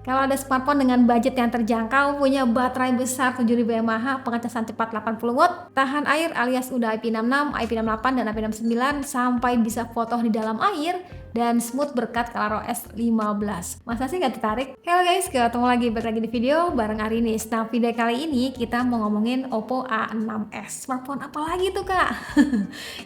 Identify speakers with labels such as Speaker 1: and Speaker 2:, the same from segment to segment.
Speaker 1: Kalau ada smartphone dengan budget yang terjangkau, punya baterai besar 7000 mAh, pengecasan cepat 80 watt, tahan air alias udah IP66, IP68 dan IP69 sampai bisa foto di dalam air, dan smooth berkat ColorOS 15. Masa sih nggak tertarik? Halo guys, ketemu lagi di video bareng Arinis. Nah, video kali ini kita mau ngomongin Oppo A6s. Smartphone apa lagi tuh kak?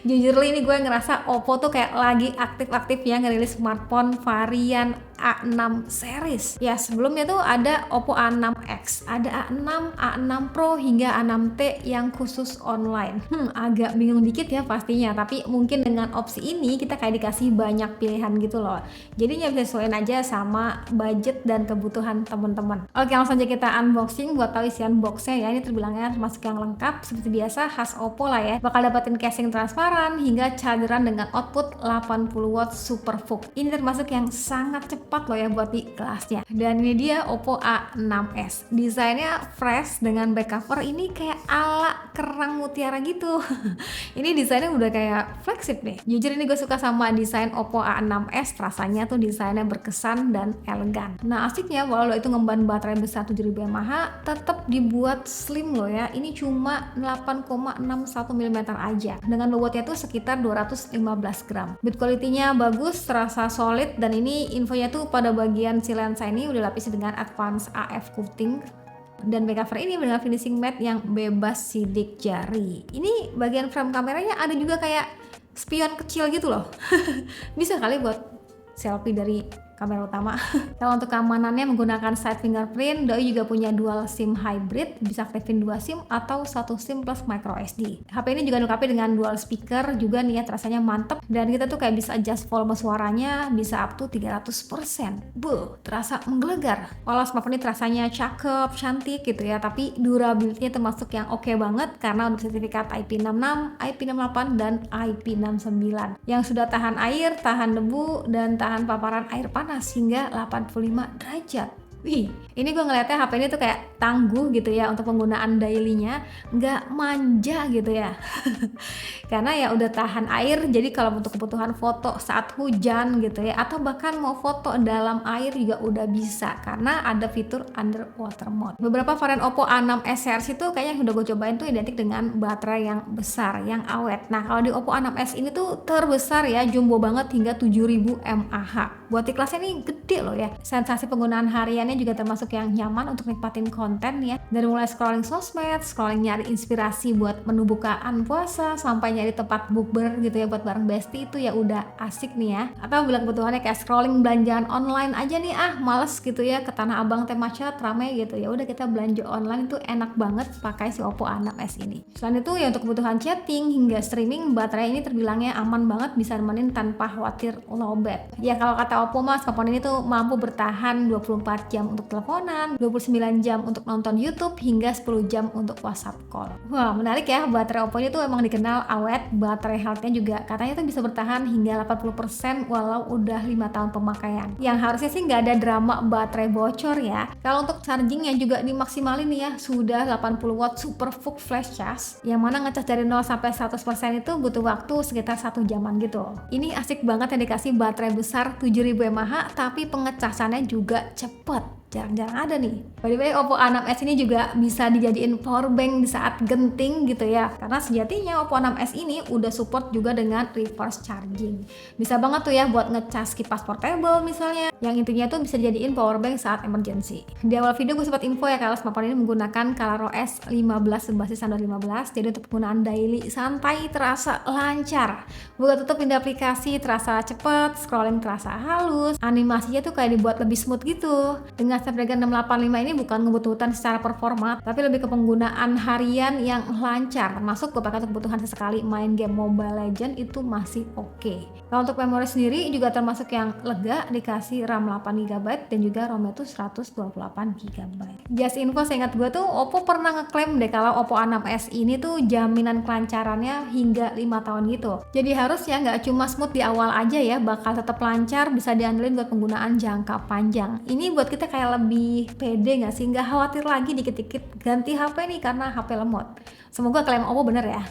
Speaker 1: Jujur ini gue ngerasa Oppo tuh kayak lagi aktif-aktifnya ngerilis smartphone varian A6 series. Ya, sebelumnya tuh ada Oppo A6X, ada A6, A6 Pro hingga A6T yang khusus online. Agak bingung dikit ya pastinya, tapi mungkin dengan opsi ini kita kayak dikasih banyak pilihan gitu loh. Jadinya bisa sesuaiin aja sama budget dan kebutuhan teman-teman. Oke, langsung aja kita unboxing buat tahu isian boxnya ya. Ini terbilangnya termasuk yang lengkap seperti biasa khas Oppo lah ya. Bakal dapetin casing transparan hingga chargeran dengan output 80 watt super VOOC. Ini termasuk yang sangat cepat loh ya buat di kelasnya. Dan ini dia Oppo A6s. Desainnya fresh dengan back cover ini kayak ala kerang mutiara gitu. Ini desainnya udah kayak flagship deh. Jujur ini gue suka sama desain Oppo A6s, rasanya tuh desainnya berkesan dan elegan. Nah, asiknya walau itu ngemban baterai besar 7000 mAh, tetap dibuat slim loh ya. Ini cuma 8,61 mm aja. Dengan bobotnya tuh sekitar 215 gram. Build quality-nya bagus, terasa solid, dan ini infonya tuh pada bagian si lensa ini udah lapisi dengan advanced AF coating. Dan back cover ini dengan finishing matte yang bebas sidik jari. Ini bagian frame kameranya ada juga kayak spion kecil gitu loh. Bisa kali buat selfie dari kamera utama. Kalau untuk keamanannya menggunakan side fingerprint, doi juga punya dual SIM hybrid, bisa aktifin 2 SIM atau 1 SIM plus micro SD. HP ini juga dilengkapi dengan dual speaker juga nih ya, rasanya mantep, dan kita tuh kayak bisa adjust volume suaranya bisa up to 300%. Terasa menggelegar. Walau smartphone ini rasanya cakep, cantik gitu ya, tapi durability-nya termasuk yang oke banget karena udah sertifikat IP66, IP68 dan IP69 yang sudah tahan air, tahan debu, dan tahan paparan air panas hingga 85 derajat. Wih, ini gue ngeliatnya HP ini tuh kayak tangguh gitu ya untuk penggunaan daily-nya, nggak manja gitu ya. Karena ya udah tahan air, jadi kalau untuk kebutuhan foto saat hujan gitu ya, atau bahkan mau foto dalam air juga udah bisa karena ada fitur underwater mode. Beberapa varian Oppo A6s series itu kayaknya yang udah gue cobain tuh identik dengan baterai yang besar, yang awet. Nah, kalau di Oppo A6s ini tuh terbesar ya, jumbo banget hingga 7000 mAh. Buat di kelasnya ini gede loh ya. Sensasi penggunaan hariannya juga termasuk yang nyaman untuk nikmatin konten ya. Dari mulai scrolling sosmed, scrolling nyari inspirasi buat menu bukaan puasa, sampai nyari tempat bukber gitu ya buat bareng bestie, itu ya udah asik nih ya. Atau bilang kebutuhannya kayak scrolling belanjaan online aja nih, males gitu ya ke Tanah Abang teh macet rame gitu ya. Udah kita belanja online itu enak banget pakai si Oppo A6s ini. Selain itu ya untuk kebutuhan chatting hingga streaming, baterai ini terbilangnya aman banget, bisa nemenin tanpa khawatir lowbat. Ya kalau kata Oppo mas, smartphone ini tuh mampu bertahan 24 jam untuk teleponan, 29 jam untuk nonton YouTube, hingga 10 jam untuk WhatsApp call. Wah, menarik ya, baterai Oppo ini tuh emang dikenal awet, baterai health-nya juga katanya tuh bisa bertahan hingga 80% walau udah 5 tahun pemakaian. Yang harusnya sih nggak ada drama baterai bocor ya. Kalau untuk chargingnya juga dimaksimalin nih ya, sudah 80 watt super VOOC flash charge, yang mana ngecas dari 0 sampai 100% itu butuh waktu sekitar 1 jaman gitu. Ini asik banget yang dikasih baterai besar 7000 mAh, tapi pengecasannya juga cepet. Jarang-jarang ada nih. By the way, Oppo A6s ini juga bisa dijadiin power bank di saat genting gitu ya. Karena sejatinya Oppo A6s ini udah support juga dengan reverse charging. Bisa banget tuh ya buat ngecas kipas portable misalnya. Yang intinya tuh bisa dijadiin power bank saat emergency. Di awal video gue sempat info ya kalau smartphone ini menggunakan ColorOS 15 berbasis Android 15. Jadi untuk penggunaan daily santai terasa lancar. Buka tutup pindah aplikasi terasa cepet, scrolling terasa halus, animasinya tuh kayak dibuat lebih smooth gitu. Dengan Snapdragon 685 ini bukan ngebutuhan secara performa, tapi lebih ke penggunaan harian yang lancar. Termasuk gue pakai untuk kebutuhan sesekali main game Mobile Legends itu masih oke. Kalau untuk memori sendiri juga termasuk yang lega, dikasih RAM 8GB dan juga ROM-nya tuh 128GB. Just info seingat gue tuh Oppo pernah ngeklaim deh kalau Oppo A6s ini tuh jaminan kelancarannya hingga 5 tahun gitu. Jadi harusnya nggak cuma smooth di awal aja ya, bakal tetap lancar, bisa diandelin buat penggunaan jangka panjang. Ini buat kita kayak kayak lebih pede nggak sih, nggak khawatir lagi dikit-dikit ganti HP nih karena HP lemot. Semoga klaim Oppo bener ya.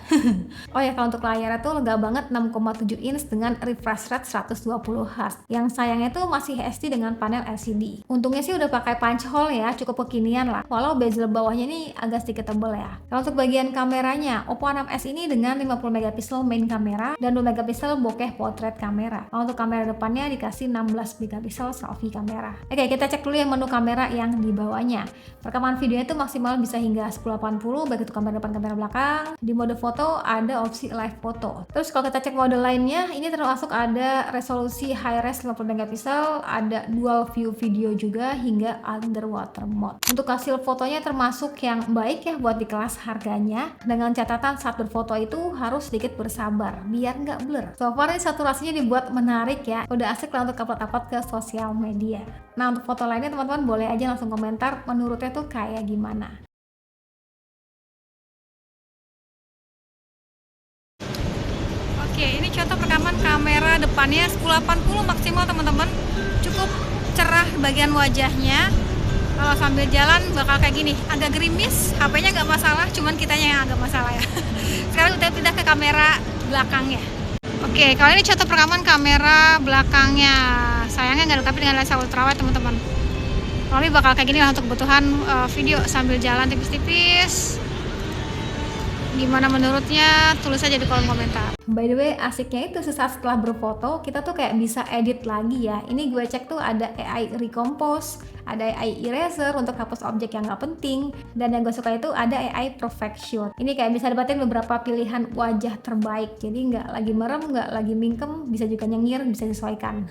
Speaker 1: Oh ya, kalau untuk layarnya tuh lega banget 6,7 inch dengan refresh rate 120 Hz. Yang sayangnya tuh masih HD dengan panel LCD. Untungnya sih udah pakai punch hole ya, cukup kekinian lah. Walau bezel bawahnya ini agak sedikit tebel ya. Kalau untuk bagian kameranya, Oppo A6s ini dengan 50 megapiksel main kamera dan 2 megapiksel bokeh portrait kamera. Kalau untuk kamera depannya dikasih 16 megapiksel selfie kamera. Oke, kita cek dulu ya menu kamera yang di bawahnya. Perekaman videonya itu maksimal bisa hingga 1080, baik itu kamera depan, kamera belakang. Di mode foto ada opsi live foto. Terus kalau kita cek mode lainnya, ini termasuk ada resolusi high res 50 megapiksel, ada dual view video juga hingga underwater mode. Untuk hasil fotonya termasuk yang baik ya buat di kelas harganya. Dengan catatan saat berfoto itu harus sedikit bersabar biar nggak blur. So far ini saturasinya dibuat menarik ya. Udah asik lah untuk upload-upload ke sosial media. Nah, untuk foto lainnya teman-teman boleh aja langsung komentar menurutnya tuh kayak gimana. Oke, ini contoh rekaman kamera depannya 1080 maksimal teman-teman. Cukup cerah bagian wajahnya. Kalau sambil jalan bakal kayak gini, agak gerimis, HP-nya nggak masalah, cuman kitanya yang agak masalah ya. Sekarang kita pindah ke kamera belakangnya. Oke, kalau ini contoh rekaman kamera belakangnya. Sayangnya nggak dilengkapi dengan lensa ultrawide teman-teman. Tapi bakal kayak gini lah untuk kebutuhan video sambil jalan tipis-tipis. Gimana menurutnya? Tulis aja di kolom komentar. By the way, asiknya itu sesaat setelah berfoto, kita tuh kayak bisa edit lagi ya. Ini gue cek tuh ada AI Recompose, ada AI Eraser untuk hapus objek yang nggak penting, dan yang gue suka itu ada AI Perfection. Ini kayak bisa dapetin beberapa pilihan wajah terbaik, jadi nggak lagi merem, nggak lagi mingkem, bisa juga nyengir, bisa disesuaikan.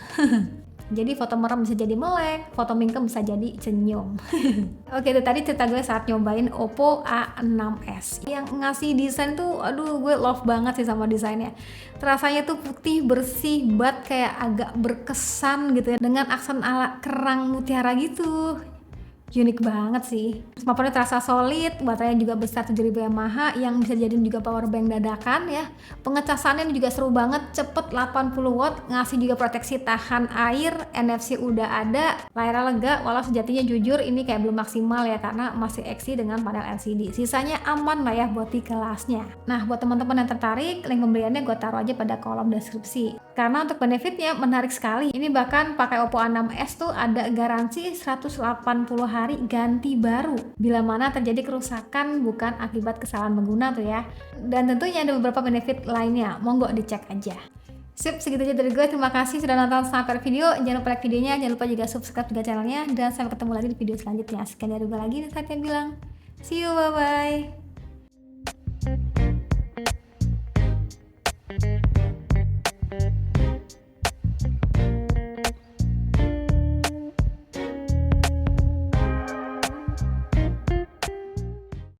Speaker 1: Jadi foto merem bisa jadi melek, foto mingkem bisa jadi senyum. Oke, itu tadi cerita gue saat nyobain Oppo A6s. Yang ngasih desain tuh, aduh gue love banget sih sama desainnya. Terasanya tuh putih, bersih, kayak agak berkesan gitu ya. Dengan aksen ala kerang mutiara gitu. Unik banget sih. Smartphone terasa solid, baterainya juga besar 7000 mAh yang bisa dijadiin juga power bank dadakan ya. Pengecasannya juga seru banget, cepet 80 watt, ngasih juga proteksi tahan air, NFC udah ada, layarnya lega, walau sejatinya jujur ini kayak belum maksimal ya karena masih XC dengan panel LCD. Sisanya aman lah ya buat di kelasnya. Nah, buat teman-teman yang tertarik, link pembeliannya gue taruh aja pada kolom deskripsi. Karena untuk benefitnya menarik sekali. Ini bahkan pakai Oppo A6s tuh ada garansi 180 hari ganti baru bila mana terjadi kerusakan bukan akibat kesalahan pengguna tuh ya. Dan tentunya ada beberapa benefit lainnya, monggo dicek aja. Sip, segitu aja dari gue. Terima kasih sudah nonton sampai video. Jangan lupa like videonya, jangan lupa juga subscribe juga channelnya, dan sampai ketemu lagi di video selanjutnya. Sekian dari gue lagi, saya bilang see you, bye bye.